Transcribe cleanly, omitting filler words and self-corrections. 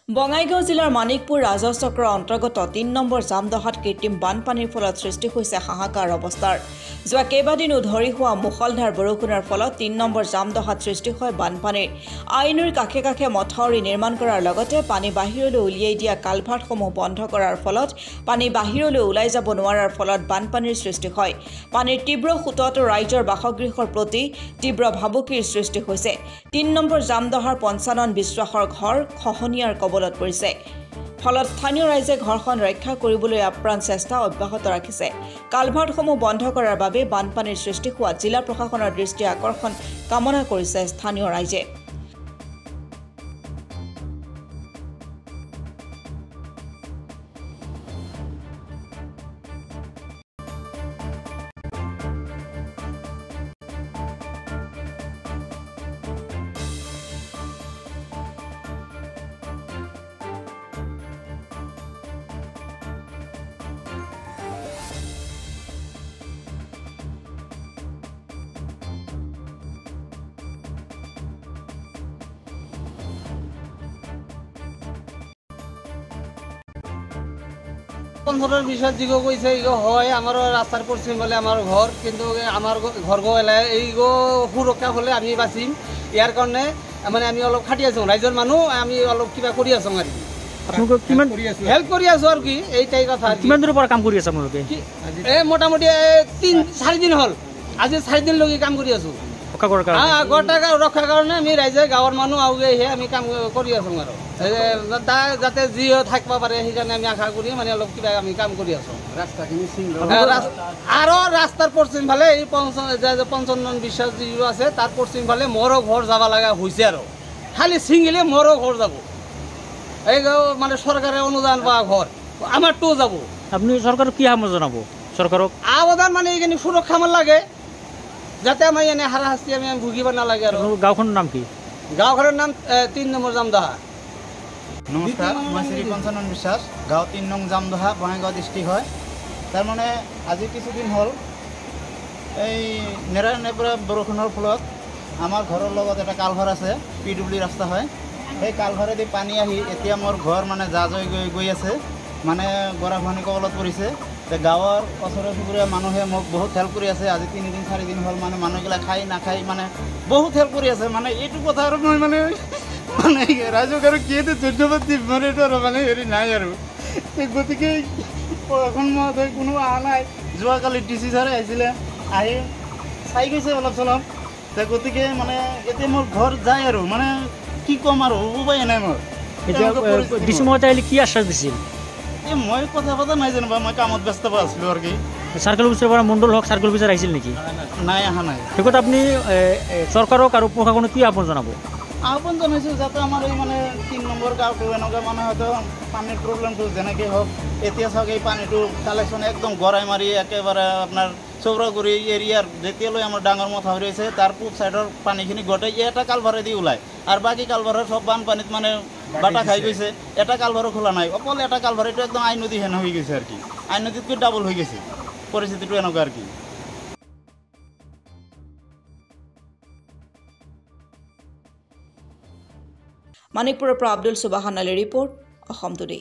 বঙাইগাঁও জিলাৰ মানিকপুৰ ৰাজহ চক্ৰৰ অন্তৰ্গত ৩ নম্বৰ জামদহাত কৃত্ৰিম বানপানীৰ ফলত সৃষ্টি হৈছে হাহাকাৰ অৱস্থাৰ। যোৱা কেইবাদিনো ধৰি হোৱা মুষলধাৰ বৰষুণৰ ফলত ৩ নম্বৰ জামদহাত সৃষ্টি হয় বানপানীৰ। আইনৈৰ কাষে কাষে মথাউৰি নিৰ্মাণ কৰাৰ লগতে পানী বাহিৰলৈ উলিয়াই দিয়া কালভাৰ্টসমূহ বন্ধ কৰাৰ ফলত পানী বাহিৰলৈ ওলাই যাব নোৱাৰাৰ ফলত বানপানীৰ সৃষ্টি হয়। পানীৰ তীব্ৰ সোঁতত ৰাইজৰ বাসগৃহৰ প্ৰতি তীব্ৰ ভাবুকিৰ সৃষ্টি হৈছে। ৩ নম্বৰ জামদহাৰ পঞ্চানন বিশ্বাসৰ ঘৰ খহনীয়াৰ কবলত পৰিছে। ফলত স্থানীয় ৰাইজে ঘৰখন ৰক্ষা কৰিবলৈ আপ্ৰাণ চেষ্টা অব্যাহত ৰাখিছে। কালভাৰ্টসমূহ বন্ধ কৰাৰ বাবে বানপানীৰ সৃষ্টি হোৱা জিলা প্ৰশাসনৰ দৃষ্টি আকৰ্ষণ কামনা কৰিছে স্থানীয় ৰাইজে। পঞ্চায়তৰ বিষয়ত যিগো কৈছে ইগো হয় আমাৰ ৰাস্তাৰ পশ্চিম ফালে আমাৰ ঘৰ, কিন্তু আমাৰ ঘৰ গ'লে এইগো সুৰক্ষা হ'লে আমি বাচিম। ইয়াৰ কাৰণে মানে আমি অলপ খাটি আছোঁ, ৰাইজৰ মানুহ আমি অলপ কিবা কৰি আছোঁ আৰু আপোনালোকে কিমান হেল্প কৰি আছোঁ আৰু কি এইটাই কথা। কিমান দিনৰ পৰা কাম কৰি আছে আপোনালোকে? মোটামুটি 3-4 দিন হ'ল, আজি 4 দিনলৈকে কাম কৰি আছোঁ। ৰক্ষাৰ কাৰণে আমি ৰাইজে গাঁৱৰ মানুহ আগে আমি কাম কৰি আছোঁ আৰু যাতে যি থাকিব পাৰে সেইকাৰণে আমি আশা কৰি মানে অলপ কিবা আমি কাম কৰি আছোঁ। ৰাস্তাখিনি আৰু ৰাস্তাৰ পশ্চিম ফালে এই পঞ্চানন বিশ্বাস যি আছে তাৰ পশ্চিম ফালে মোৰো ঘৰ যাব লগা হৈছে আৰু খালি ছিঙিলে মোৰো ঘৰ যাব। এই মানে চৰকাৰে অনুদান পোৱা ঘৰ আমাৰটো যাব। আপুনি চৰকাৰক কি আহ্বান জনাব? চৰকাৰক আবেদন মানে এইখিনি সুৰক্ষা মান লাগে, যাতে আমি এনে হাৰাশাস্তি আমি ভুগিব নালাগে। আৰু গাঁওখনৰ নাম কি? গাঁওখনৰ নাম ৩ নম্বৰ জামদহা। নমস্কাৰ, মই শ্ৰী পঞ্চানন বিশ্বাস, গাঁও ৩ নং জামদহা, বঙাইগাঁও ডিষ্ট্ৰিক্ট হয়। তাৰমানে আজি কিছুদিন হ'ল এই নেৰানেপেৰা পৰা বৰষুণৰ ফলত আমাৰ ঘৰৰ লগত এটা কালভাৰ আছে, PWD ৰাস্তা হয়। সেই কালভাৰেদি পানী আহি এতিয়া মোৰ ঘৰ মানে গৈ আছে, মানে গৰাখহনি কবলত পৰিছে। গাঁৱৰ ওচৰে চুবুৰীয়া মানুহে মোক বহুত হেল্প কৰি আছে। আজি 3-4 দিন হ'ল মানে মানুহগিলা খাই নাখাই মানে বহুত হেল্প কৰি আছে। মানে এইটো কথা আৰু মই মানে ৰাইজক আৰু কি ধন্যবাদ দিম, মানে এইটো আৰু মানে হেৰি নাই আৰু। গতিকে এখন মই কোনো অহা নাই। যোৱাকালি DC ছাৰে আহিছিলে, আহি চাই গৈছে অলপ চলপ। গতিকে মানে এতিয়া মোৰ ঘৰ যায় আৰু মানে কি ক'ম আৰু উপায় নাই মোৰ। এতিয়া DC মহোদয় আহিলে কি আশ্বাস দিছিল? মই কথা পতা নাই যেনিবা, মই কামত ব্যস্ত আছিলোঁ আৰু কি। চাৰ্কেল অফিচৰ পৰা মণ্ডল হওক চাৰ্কেল অফিচাৰ আহিছিল নেকি? নাই, অহা নাই। শেষত আপুনি চৰকাৰক আৰু প্ৰশাসনক কি আহ্বান জনাব? আহ্বান জনাইছোঁ যাতে আমাৰ এই মানে 3 নম্বৰ গাঁৱটো এনেকুৱা মানে হয়তো পানীৰ প্ৰব্লেমটো যেনেকৈ হওক, এতিয়া চাওক এই পানীটো কালেকশ্যন একদম গৰাই মাৰি একেবাৰে আপোনাৰ চৌৰাগুৰি এৰিয়াৰ যেতিয়ালৈ আমাৰ ডাঙৰ মথাউৰি আছে তাৰ পূব ছাইডৰ পানীখিনি গোটেই এটা কালভাৰেদি ওলায়, আৰু বাকী কালভাৰৰ চব বানপানীত মানে বাটা খাই গৈছে। এটা কালভাৰো খোলা নাই, অকল এটা কালভাৰটো একদম আইন নদী হেন হৈ গৈছে আৰু কি, আইন নদীতকৈ ডাবল হৈ গৈছে পৰিস্থিতিটো এনেকুৱা আৰু কি। মানিকপুৰৰ পৰা আব্দুল সুবাহান আলীৰ ৰিপৰ্ট, অসম টুডে।